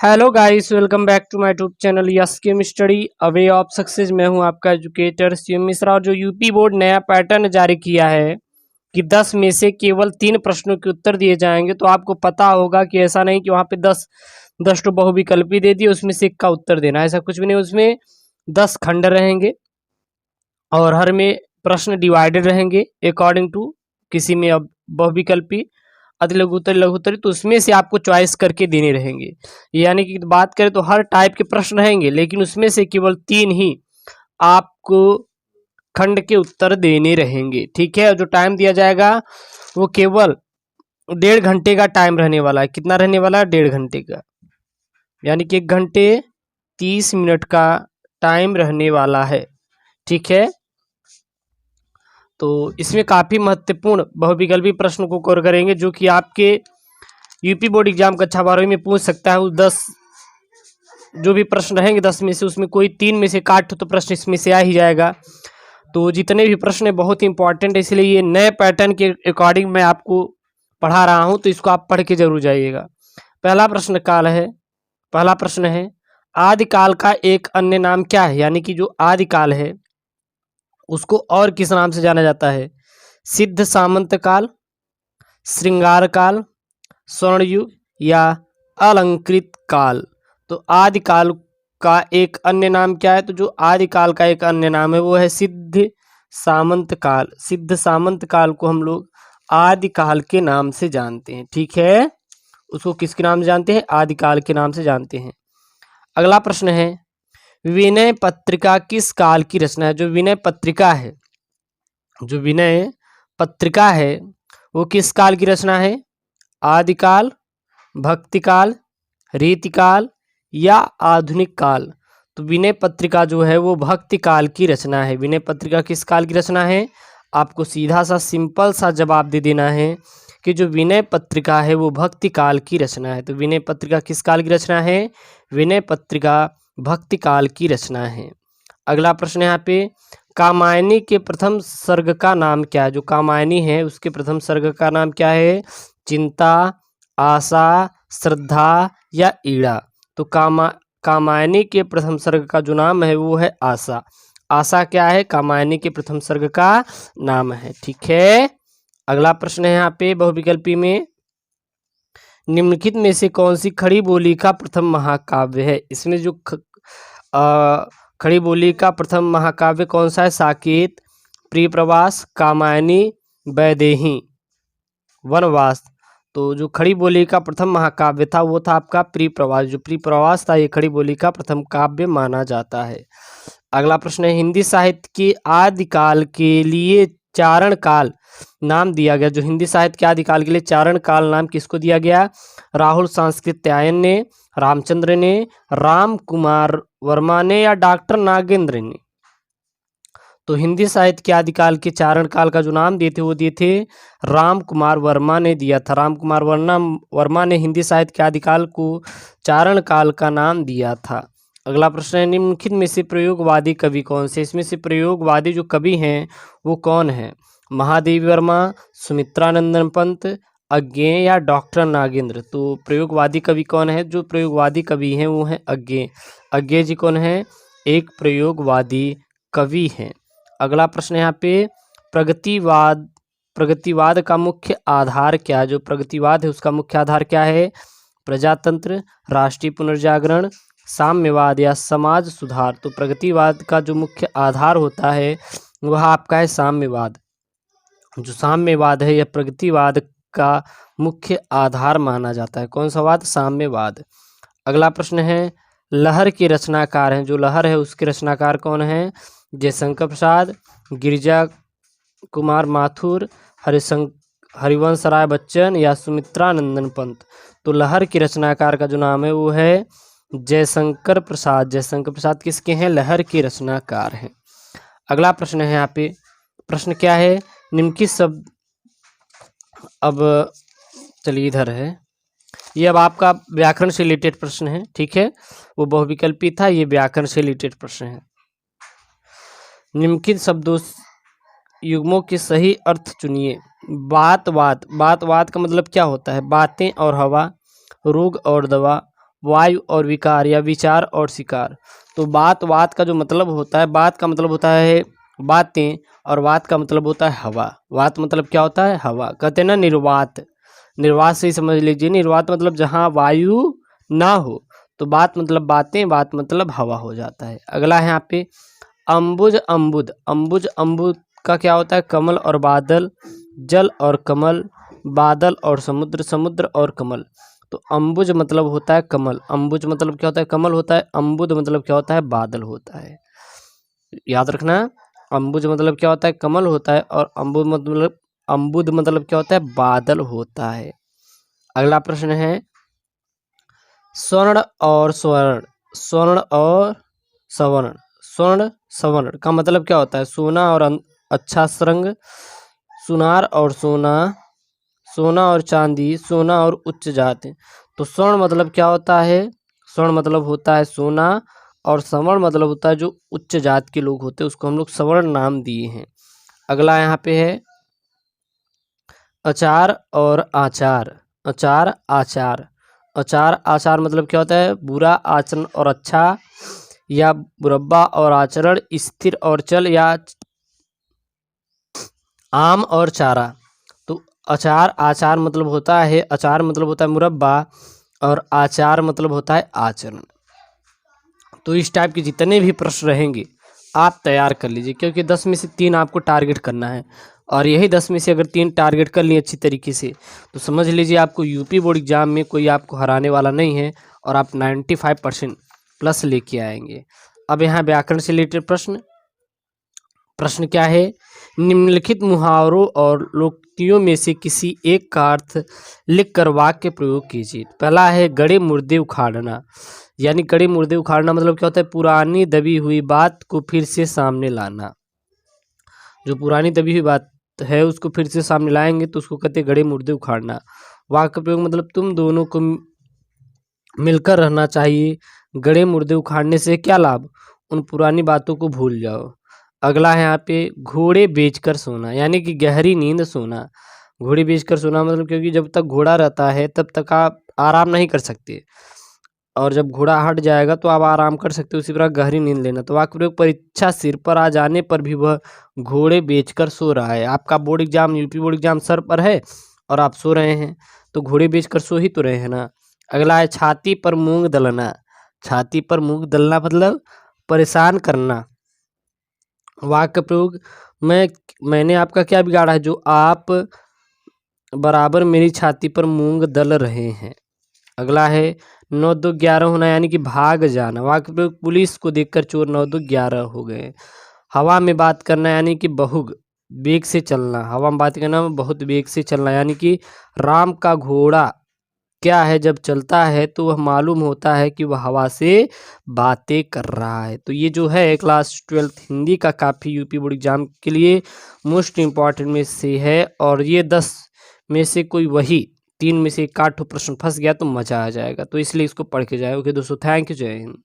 Hello guys, welcome back to my YouTube channel yes chem study a way of success. मैं हूं आपका educator Shiv Mishra. और जो UP board नया पैटर्न जारी किया है कि 10 में से केवल 3 प्रश्नों के उत्तर दिए जाएंगे, तो आपको पता होगा कि ऐसा नहीं कि वहां पे 10 तो बहुविकल्पी दे दिए उसमें से एक का उत्तर देना, ऐसा कुछ भी नहीं। उसमें 10 खंड रहेंगे और हर में प्रश्न डिवाइडेड रहेंगे अकॉर्डिंग टू, किसी में अब बहुविकल्पी, अति लघुत्तरी लघुत्तरी, तो उसमें से आपको चॉइस करके देने रहेंगे। यानी कि बात करें तो हर टाइप के प्रश्न रहेंगे, लेकिन उसमें से केवल 3 ही आपको खंड के उत्तर देने रहेंगे। ठीक है, जो टाइम दिया जाएगा वो केवल 1.5 घंटे का टाइम रहने वाला है। कितना रहने वाला है? 1.5 घंटे का, यानी कि 1 घंटे 30 मिनट का टाइम रहने वाला है। ठीक है, तो इसमें काफी महत्वपूर्ण बहुविकल्पी प्रश्न को कवर करेंगे, जो कि आपके यूपी बोर्ड एग्जाम कक्षा 12वीं में पूछ सकता है। उस 10 जो भी प्रश्न रहेंगे 10 में से, उसमें कोई 3 में से काट तो प्रश्न इसमें से आ ही जाएगा। तो जितने भी प्रश्न है बहुत ही इंपॉर्टेंट है, इसलिए ये नए पैटर्न के अकॉर्डिंग मैं आपको पढ़ा रहा हूं, तो इसको आप पढ़ के जरूर जाइएगा। पहला प्रश्न काल है, पहला प्रश्न है, आदिकाल का एक अन्य नाम क्या है? यानी कि जो आदिकाल है उसको और किस नाम से जाना जाता है? सिद्ध सामंत काल, श्रृंगार काल, स्वर्णयुग या अलंकृत काल? तो आदिकाल का एक अन्य नाम क्या है? तो जो आदिकाल का एक अन्य नाम है वो है सिद्ध सामंत काल। सिद्ध सामंत काल को हम लोग आदिकाल के नाम से जानते हैं। ठीक है, उसको किसके नाम से जानते हैं? आदिकाल के नाम से जानते हैं। अगला प्रश्न है, विनय पत्रिका किस काल की रचना है? जो विनय पत्रिका है, जो विनय पत्रिका है वो किस काल की रचना है? आदिकाल, भक्तिकाल, रीतिकाल या आधुनिक काल? तो विनय पत्रिका जो है वो भक्ति काल की रचना है। विनय पत्रिका किस काल की रचना है? आपको सीधा सा सिंपल सा जवाब दे देना है कि जो विनय पत्रिका है वो भक्ति काल की रचना है। तो विनय पत्रिका किस काल की रचना है? विनय पत्रिका भक्ति काल की रचना है। अगला प्रश्न यहाँ पे, कामायनी के प्रथम सर्ग का नाम क्या है? जो कामायनी है उसके प्रथम सर्ग का नाम क्या है? चिंता, आशा, श्रद्धा या ईड़ा? तो कामायनी के प्रथम सर्ग का जो नाम है वो है आशा। आशा क्या है? कामायनी के प्रथम सर्ग का नाम है। ठीक है, अगला प्रश्न है यहाँ पे बहुविकल्पी में, निम्नलिखित में से कौन सी खड़ी बोली का प्रथम महाकाव्य है? इसमें जो खड़ी बोली का प्रथम महाकाव्य कौन सा है? साकेत, प्रियप्रवास, कामायनी, वैदेही, वनवास? तो जो खड़ी बोली का प्रथम महाकाव्य था वो था आपका प्रियप्रवास। जो प्रियप्रवास था ये खड़ी बोली का प्रथम काव्य माना जाता है। अगला प्रश्न है, हिंदी साहित्य के आदिकाल के लिए चारण काल नाम दिया गया। जो हिंदी साहित्य के आदिकाल के लिए चारण काल नाम किसको दिया गया? राहुल सांस्कृत्यायन ने, रामचंद्र ने, राम कुमार वर्मा ने या डॉक्टर नागेंद्र ने? तो हिंदी साहित्य के आदिकाल के चारण काल का जो नाम दिए थे वो दिए थे राम कुमार वर्मा ने दिया था। राम कुमार वर्मा ने हिंदी साहित्य के आदिकाल को चारण काल का नाम दिया था। अगला प्रश्न है, निम्नलिखित में से प्रयोगवादी कवि कौन से? इसमें से प्रयोगवादी जो कवि हैं वो कौन है? महादेवी वर्मा, सुमित्रानंदन पंत, अज्ञेय या डॉक्टर नागेंद्र? तो प्रयोगवादी कवि कौन है? जो प्रयोगवादी कवि हैं वो हैं अज्ञेय। अज्ञेय जी कौन है? एक प्रयोगवादी कवि हैं। अगला प्रश्न यहाँ पे, प्रगतिवाद का मुख्य आधार क्या है? जो प्रगतिवाद है उसका मुख्य आधार क्या है? प्रजातंत्र, राष्ट्रीय पुनर्जागरण, साम्यवाद या समाज सुधार? तो प्रगतिवाद का जो मुख्य आधार होता है वह आपका है साम्यवाद। जो साम्यवाद है यह प्रगतिवाद का मुख्य आधार माना जाता है। कौन सा वाद? साम्यवाद। अगला प्रश्न है, लहर के रचनाकार हैं। जो लहर है उसके रचनाकार कौन है? जयशंकर प्रसाद, गिरिजा कुमार माथुर, हरिवंश राय बच्चन या सुमित्रानंदन पंत? तो लहर के रचनाकार का जो नाम है वो है जयशंकर प्रसाद। जयशंकर प्रसाद किसके हैं? लहर के रचनाकार हैं। अगला प्रश्न है यहाँ पे, प्रश्न क्या है? निम्नलिखित शब्द, अब चलिए इधर है, ये अब आपका व्याकरण से रिलेटेड प्रश्न है। ठीक है, वो बहुविकल्पी था, ये व्याकरण से रिलेटेड प्रश्न है। निम्नलिखित शब्दों युग्मों के सही अर्थ चुनिए। बातवाद, बातवाद का मतलब क्या होता है? बातें और हवा, रोग और दवा, वायु और विकार या विचार और शिकार। तो बात का जो मतलब होता है, बात का मतलब होता है बातें, और वात का मतलब होता है हवा। वात मतलब क्या होता है? हवा। कहते हैं ना निर्वात, निर्वात से ही समझ लीजिए। निर्वात मतलब जहाँ वायु ना हो, तो बात मतलब बातें, बात मतलब हवा हो जाता है। अगला है यहाँ पे अम्बुज अम्बुद। अम्बुज अम्बुद का क्या होता है? कमल और बादल, जल और कमल, बादल और समुद्र, समुद्र और कमल। तो अम्बुज मतलब होता है कमल, अम्बुज मतलब क्या होता है? कमल होता है। अम्बुद मतलब क्या होता है? बादल होता है। याद रखना, अम्बुज मतलब क्या होता है? कमल होता है, और अम्बुद मतलब क्या होता है? बादल होता है। अगला प्रश्न है स्वर्ण और स्वर्ण। स्वर्ण और सवर्ण। स्वर्ण सवर्ण का मतलब क्या होता है? सोना और अच्छा श्रृंग, सुनार और सोना, सोना और चांदी, सोना और उच्च जाति। तो स्वर्ण मतलब क्या होता है? स्वर्ण मतलब होता है सोना, और सवर्ण मतलब होता है जो उच्च जात के लोग होते हैं, उसको हम लोग सवर्ण नाम दिए हैं। अगला यहाँ पे है अचार और आचार। अचार आचार। अचार आचार मतलब क्या होता है? बुरा आचरण और अच्छा, या मुरब्बा और आचरण, स्थिर और चल, या आम और चारा। तो अचार आचार मतलब होता है, अचार मतलब होता है मुरब्बा, और आचार मतलब होता है आचरण। तो इस टाइप के जितने भी प्रश्न रहेंगे आप तैयार कर लीजिए, क्योंकि 10 में से 3 आपको टारगेट करना है, और यही 10 में से अगर 3 टारगेट कर लिए अच्छी तरीके से, तो समझ लीजिए आपको यूपी बोर्ड एग्जाम में कोई आपको हराने वाला नहीं है, और आप 95% प्लस लेके आएंगे। अब यहाँ व्याकरण से रिलेटेड प्रश्न। प्रश्न क्या है? निम्नलिखित मुहावरों और लोकोक्तियों में से किसी एक का अर्थ लिखकर वाक्य प्रयोग कीजिए। पहला है गड़े मुर्दे उखाड़ना। यानी गड़े मुर्दे उखाड़ना मतलब क्या होता है? पुरानी दबी हुई बात को फिर से सामने लाना। जो पुरानी दबी हुई बात है उसको फिर से सामने लाएंगे तो उसको कहते हैं गड़े मुर्दे उखाड़ना। वाक्य प्रयोग मतलब तुम दोनों को मिलकर रहना चाहिए। गड़े मुर्दे उखाड़ने से क्या लाभ? उन पुरानी बातों को भूल जाओ। अगला है यहाँ पे घोड़े बेचकर सोना, यानी कि गहरी नींद सोना। घोड़े बेचकर सोना मतलब क्योंकि जब तक घोड़ा रहता है तब तक आप आराम नहीं कर सकते, और जब घोड़ा हट जाएगा तो आप आराम कर सकते हो। उसी प्रकार गहरी नींद लेना। तो वाक्य प्रयोग परीक्षा सिर पर आ जाने पर भी वह घोड़े बेचकर सो रहा है। आपका board exam, UP board exam sir पर है और आप सो रहे हैं, तो घोड़े बेचकर सो ही तो रहे हैं ना। अगला है छाती पर मूंग दलना। छाती पर मूंग दलना मतलब परेशान करना। वाक्य प्रयोग मैंने आपका क्या बिगाड़ा है? जो आप बराबर मेरी छाती पर मूंग दल रहे हैं। अगला है 9 2 11 होना, यानी कि भाग जाना। वाक्य प्रयोग पुलिस को देखकर चोर 9 2 11 हो गए। हवा में बात करना, यानी कि बहुत वेग से चलना। हवा में बात करना बहुत वेग से चलना, यानी कि राम का घोड़ा क्या है? जब चलता है तो वह मालूम होता है कि वह हवा से बातें कर रहा है। तो ये जो है क्लास 12th हिंदी का काफ़ी यूपी बोर्ड एग्जाम के लिए मोस्ट इम्पॉर्टेंट में से है, और ये 10 में से कोई वही 3 में से एक आठ प्रश्न फंस गया तो मजा आ जाएगा, तो इसलिए इसको पढ़ के जाए। ओके दोस्तों, थैंक यू, जय हिंद।